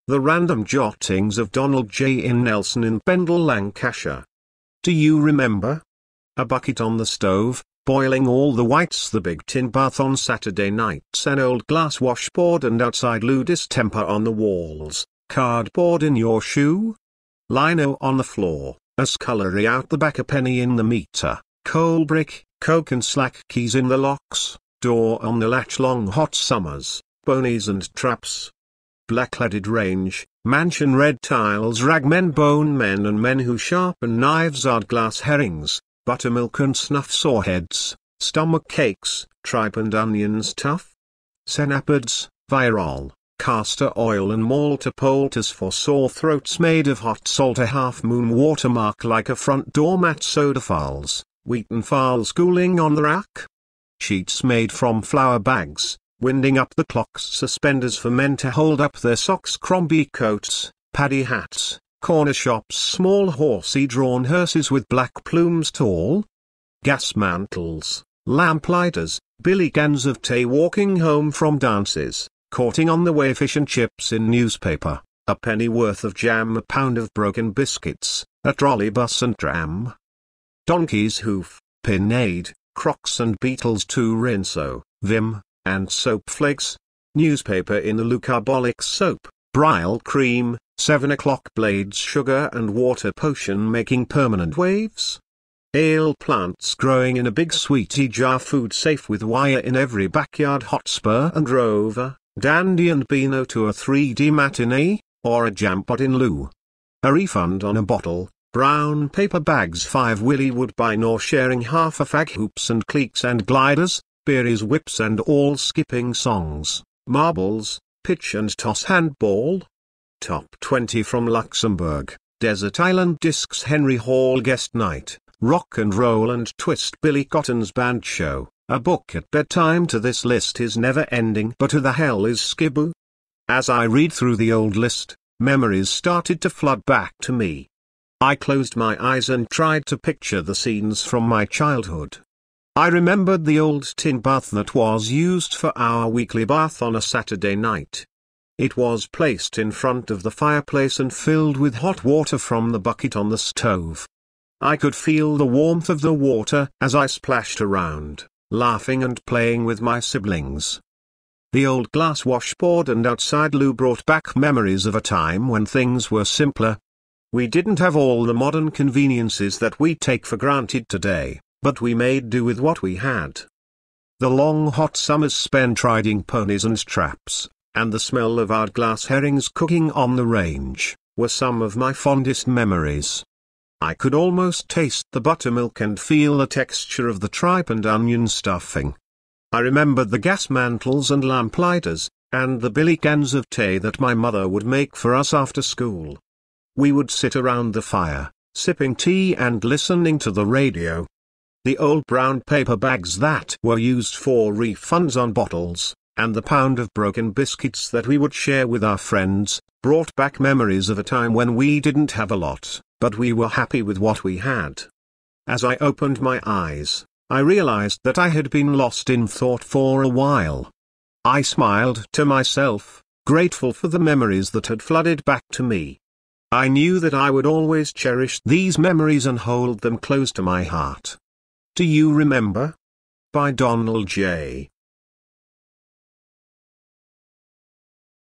The Random Jottings of Donald J. in Nelson in Pendle, Lancashire. Do you remember? A bucket on the stove, boiling all the whites, the big tin bath on Saturday nights, an old glass washboard, and outside loo distemper on the walls, cardboard in your shoe, lino on the floor, a scullery out the back, a penny in the meter, coalbrick, coke and slack keys in the locks, door on the latch, long hot summers, ponies and traps. Blackleaded range, mansion, red tiles, ragmen, bone men and men who sharpen knives, Ardglass, herrings, buttermilk and snuff, Soreheads, stomach cakes, tripe and onions, tough, Sennapods, virol, castor oil and malt, a poultice for sore throats made of hot salt, a half-moon, watermark like a front door mat, soda, farls, wheaten farls cooling on the rack, sheets made from flour bags, winding up the clocks, suspenders for men to hold up their socks, Crombie coats, paddyhats, corner shops, small horse-drawn hearses with black plumes, tall gas mantles, lamplighters, billy cans of tea, walking home from dances, courting on the way, fish and chips in newspaper, a penny worth of jam, a pound of broken biscuits, a trolley bus and tram, donkey's hoof, pinade, crocs and beetles, to rinso, vim, and soap flakes, newspaper in the loo, carbolic soap, brile cream, 7 o'clock blades, sugar and water potion making permanent waves, ale plants growing in a big sweetie jar, food safe with wire in every backyard, Hotspur and Rover, dandy and beano to a 3D matinee, or a jam pot in loo, a refund on a bottle, brown paper bags, Five Willie Woodbine, or sharing half a fag, hoops and cleeks and gliders, beeries, whips and all, skipping songs, marbles, pitch and toss, handball. Top 20 from Luxembourg, desert island discs, Henry Hall guest night, rock and roll and twist, Billy Cotton's band show, a book at bedtime. To this list is never ending, but who the hell is Skiboo? As I read through the old list, memories started to flood back to me. I closed my eyes and tried to picture the scenes from my childhood. I remembered the old tin bath that was used for our weekly bath on a Saturday night. It was placed in front of the fireplace and filled with hot water from the bucket on the stove. I could feel the warmth of the water as I splashed around, laughing and playing with my siblings. The old glass washboard and outside loo brought back memories of a time when things were simpler. We didn't have all the modern conveniences that we take for granted today, but we made do with what we had. The long hot summers spent riding ponies and traps, and the smell of Ardglass herrings cooking on the range, were some of my fondest memories. I could almost taste the buttermilk and feel the texture of the tripe and onion stuffing. I remembered the gas mantles and lamplighters, and the billy cans of tea that my mother would make for us after school. We would sit around the fire, sipping tea and listening to the radio. The old brown paper bags that were used for refunds on bottles, and the pound of broken biscuits that we would share with our friends, brought back memories of a time when we didn't have a lot, but we were happy with what we had. As I opened my eyes, I realized that I had been lost in thought for a while. I smiled to myself, grateful for the memories that had flooded back to me. I knew that I would always cherish these memories and hold them close to my heart. Do you remember? By Donald J.